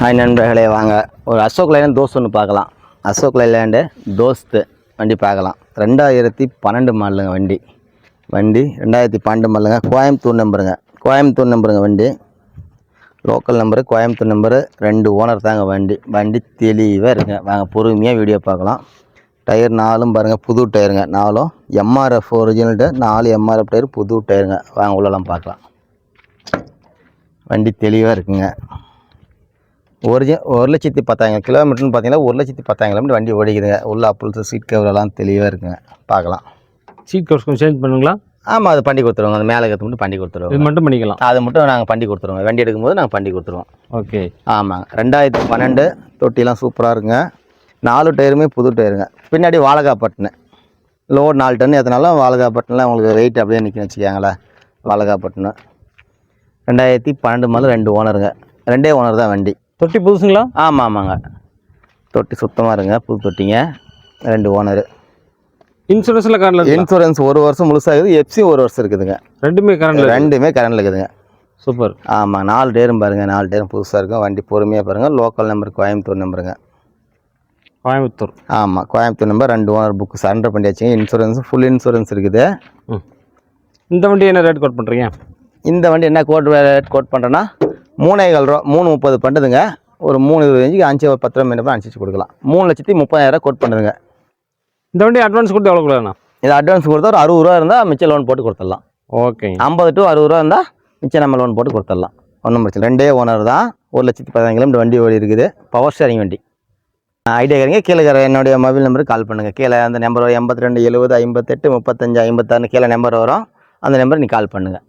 Hi நண்பர்களே, வாங்க ஒரு அசோக் லைலாண்ட் தோஸ்த் ஒன்று பார்க்கலாம். அசோக் லைலாண்டு தோஸ்து வண்டி பார்க்கலாம். 2012 மாடலுங்க வண்டி 2012 மாடலுங்க. கோயம்புத்தூர் நம்பருங்க வண்டி. Local number, Coimbatore number. 2 owner தாங்க வண்டி தெளிவாக இருக்குங்க. வாங்க பொறுமையாக வீடியோ பார்க்கலாம். டயர் 4 பாருங்கள், புது டயருங்க. 4 MRF original tyre, 4 MRF tyre, புது டயருங்க. வாங்க உள்ளலாம் பார்க்கலாம். வண்டி தெளிவாக இருக்குங்க. 1,10,000 கிலோமீட்டர்னு பார்த்தீங்கன்னா 1,10,000 கிலோமீட்டர் வண்டி ஓடிக்குதுங்க. உள்ள அப்புறம் சீட் கவரெல்லாம் தெளிவாக இருக்குங்க. பார்க்கலாம். சீட் கவர்ஸ் கொஞ்சம் சேஞ்ச் பண்ணுங்களா? ஆமாம், அது பண்ணி கொடுத்துருவோங்க. அந்த மேலே கற்று மட்டும் பண்ணி கொடுத்துருவோம். இது மட்டும் பண்ணிக்கலாம். அது மட்டும் நாங்கள் பண்ணி கொடுத்துருவோம். வண்டி எடுக்கும்போது நாங்கள் பண்ணி கொடுத்துருவோம். ஓகே. ஆமாங்க. 2012 தொட்டிலாம் சூப்பராக இருக்குங்க. 4 டயருமே புது டயருங்க. பின்னாடி வாழகாப்பட்டினு லோடு 4 டன் எத்தனாலும் வாழகாப்பட்டினில் உங்களுக்கு வெயிட் அப்படியே நிற்கணும் வச்சுக்காங்களேன். வாழகாப்பட்டினு 2012 மாதம் 2 ஓனருங்க. 2 ஓனர் தான் வண்டி. தொட்டி புதுசுங்களா? ஆமாங்க. தொட்டி சுத்தமாக இருங்க, புது தொட்டிங்க. 2 ஓனரு. இன்சூரன்ஸில் கரண்டில்? இன்சூரன்ஸ் 1 வருஷம் முழுசாக இருக்குது. எஃப்சி 1 வருஷம் இருக்குதுங்க. ரெண்டுமே கரண்டில் இருக்குதுங்க. சூப்பர். ஆமாம். 4 டயரும் பாருங்கள். 4 டயரும் புதுசாக இருக்கும். வண்டி பொறுமையாக பாருங்கள். லோக்கல் நம்பர் கோயம்புத்தூர் நம்பருங்க. கோயம்புத்தூர். ஆமாம், Coimbatore number. 2 owner book surrender பண்ணியாச்சுங்க. இன்சூரன்ஸ் ஃபுல் இன்சூரன்ஸ் இருக்குது. இந்த வண்டி என்ன ரேட் கோட் பண்ணுறீங்க? இந்த வண்டி என்ன ரேட் கோட் பண்ணுறேன்னா 3,400 ரூபா. 3,30 பண்ணுதுங்க. ஒரு 3,25க்கு 5,10 ரூபா அனுப்பிச்சு கொடுக்கலாம். 3,30,000 கோட் பண்ணுதுங்க. இந்த வண்டி அட்வான்ஸ் கொடுத்து எவ்வளோ கொடுக்கலாண்ணா? இது அட்வான்ஸ் கொடுத்தா ஒரு 60 ரூபா இருந்தால் மிச்சம் லோன் போட்டு கொடுத்துடலாம். ஓகே. 50 to 60 ரூபா இருந்தால் மிச்சம் நம்ம லோன் போட்டு கொடுத்துடலாம். ஒன்றும் பிரச்சனை. 2 ஓனர் தான். 1,10,000 கிலோமீட்டர் வண்டி ஓடி இருக்குது. பவர் ஸ்டேரிங் வண்டி. ஐடியாக்காரங்க கீழே என்னுடைய மொபைல் நம்பருக்கு கால் பண்ணுங்கள். கீழே அந்த நம்பர் 82 70 58 35 56 கீழே நம்பர் வரும். அந்த நம்பர் நீ கால் பண்ணுங்கள்.